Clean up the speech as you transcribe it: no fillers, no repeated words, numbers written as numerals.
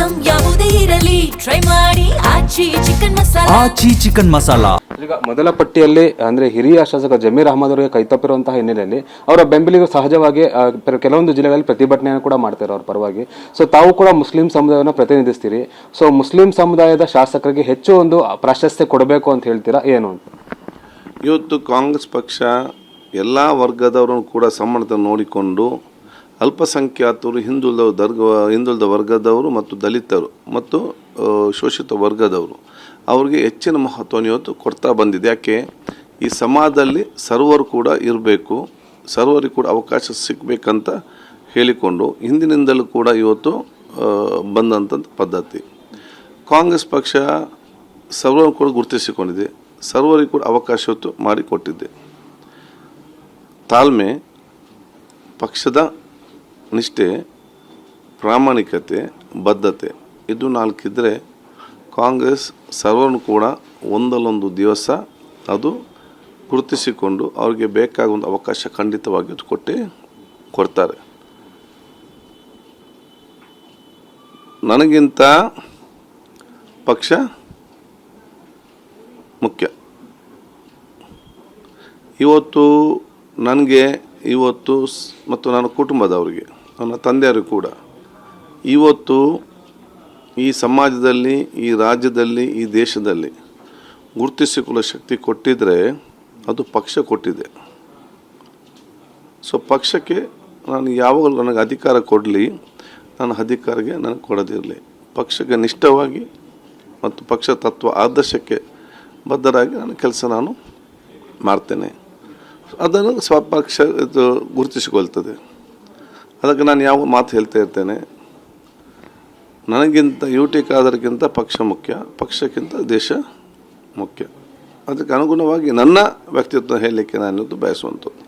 Item ಯಾವುದೇ ಇರಲಿ try ಮಾಡಿ ಆಚಿ ಚಿಕನ್ ಮಸಾಲಾ. ಆಚಿ ಚಿಕನ್ ಮಸಾಲಾ. ಈಗ ಮೊದಲ ಪಟ್ಟಿಯಲ್ಲಿ ಅಂದ್ರೆ ಹಿರಿಯ ಶಾಸಕ ಜಮೀರ್ ಅಹಮದ್ ಅವರಿಗೆ ಕೈತಪ್ಪಿರುವಂತಹ ಹಿನ್ನೆಲೆಯಲ್ಲಿ ಅವರ ಬೆಂಬಲಿಗರು ಸಹಜವಾಗಿ ಕೆಲವೊಂದು ಜಿಲ್ಲೆಗಳಲ್ಲಿ ಪ್ರತಿಭಟನೆಯನ್ನು ಕೂಡ ಮಾಡ್ತಾರೆ ಅವ್ರ ಪರವಾಗಿ. ಸೊ ತಾವು ಕೂಡ ಮುಸ್ಲಿಂ ಸಮುದಾಯವನ್ನು ಪ್ರತಿನಿಧಿಸ್ತೀರಿ. ಸೊ ಮುಸ್ಲಿಂ ಸಮುದಾಯದ ಶಾಸಕರಿಗೆ ಹೆಚ್ಚು ಒಂದು ಪ್ರಾಶಸ್ತ್ಯ ಕೊಡಬೇಕು ಅಂತ ಹೇಳ್ತೀರಾ, ಏನು ಅಂತ? ಇವತ್ತು ಕಾಂಗ್ರೆಸ್ ಪಕ್ಷ ಎಲ್ಲ ವರ್ಗದವರನ್ನು ಕೂಡ ಸಮಾನತೆ ನೋಡಿಕೊಂಡು ಅಲ್ಪಸಂಖ್ಯಾತರು, ಹಿಂದುಳಿದ ವರ್ಗದವರು ಮತ್ತು ದಲಿತರು ಮತ್ತು ಶೋಷಿತ ವರ್ಗದವರು ಅವ್ರಿಗೆ ಹೆಚ್ಚಿನ ಮಹತ್ವವನ್ನು ಇವತ್ತು ಕೊಡ್ತಾ ಬಂದಿದೆ. ಯಾಕೆ ಈ ಸಮಾಜದಲ್ಲಿ ಸರ್ವರು ಕೂಡ ಇರಬೇಕು, ಸರ್ವರಿಗೆ ಕೂಡ ಅವಕಾಶ ಸಿಗಬೇಕಂತ ಹೇಳಿಕೊಂಡು ಹಿಂದಿನಿಂದಲೂ ಕೂಡ ಇವತ್ತು ಬಂದಂಥ ಪದ್ಧತಿ. ಕಾಂಗ್ರೆಸ್ ಪಕ್ಷ ಸರ್ವರನ್ನು ಕೂಡ ಗುರುತಿಸಿಕೊಂಡಿದೆ, ಸರ್ವರಿಗೆ ಕೂಡ ಅವಕಾಶ ಇವತ್ತು ಮಾಡಿಕೊಟ್ಟಿದೆ. ತಾಳ್ಮೆ, ಪಕ್ಷದ ನಿಷ್ಠೆ, ಪ್ರಾಮಾಣಿಕತೆ, ಬದ್ಧತೆ ಇದು ನಾಲ್ಕಿದ್ರೆ ಕಾಂಗ್ರೆಸ್ ಸರ್ವರನ್ನು ಕೂಡ ಒಂದಲ್ಲೊಂದು ದಿವಸ ಅದು ಗುರುತಿಸಿಕೊಂಡು ಅವರಿಗೆ ಬೇಕಾಗುವಂಥ ಅವಕಾಶ ಖಂಡಿತವಾಗಿ ಕೊಡ್ತಾರೆ. ನನಗಿಂತ ಪಕ್ಷ ಮುಖ್ಯ. ನನಗೆ ಇವತ್ತು ಮತ್ತು ನನ್ನ ಕುಟುಂಬದವರಿಗೆ, ನನ್ನ ತಂದೆಯವರು ಕೂಡ ಇವತ್ತು ಈ ಸಮಾಜದಲ್ಲಿ, ಈ ರಾಜ್ಯದಲ್ಲಿ, ಈ ದೇಶದಲ್ಲಿ ಗುರುತಿಸಿಕೊಳ್ಳೋ ಶಕ್ತಿ ಕೊಟ್ಟಿದ್ರೆ ಅದು ಪಕ್ಷ ಕೊಟ್ಟಿದೆ. ಸೊ ಪಕ್ಷಕ್ಕೆ ನಾನು ಯಾವಾಗಲೂ ನನಗೆ ಅಧಿಕಾರ ಕೊಡಲಿ, ನನ್ನ ಅಧಿಕಾರಕ್ಕೆ ನನಗೆ ಕೊಡೋದಿರಲಿ, ಪಕ್ಷಕ್ಕೆ ನಿಷ್ಠವಾಗಿ ಮತ್ತು ಪಕ್ಷ ತತ್ವ ಆದರ್ಶಕ್ಕೆ ಬದ್ಧರಾಗಿ ನನ್ನ ಕೆಲಸ ನಾನು ಮಾಡ್ತೇನೆ. ಅದನ್ನು ಸ್ವಪಕ್ಷ ಗುರುತಿಸಿಕೊಳ್ತದೆ. ಅದಕ್ಕೆ ನಾನು ಯಾವ ಮಾತು ಹೇಳ್ತಾ ಇರ್ತೇನೆ, ನನಗಿಂತ ಯುಟಿಕಾದರಿಗಿಂತ ಪಕ್ಷ ಮುಖ್ಯ, ಪಕ್ಷಕ್ಕಿಂತ ದೇಶ ಮುಖ್ಯ. ಅದಕ್ಕೆ ಅನುಗುಣವಾಗಿ ನನ್ನ ವ್ಯಕ್ತಿತ್ವ ಹೇಳಲಿಕ್ಕೆ ನಾನು ಬಯಸುವಂಥದ್ದು.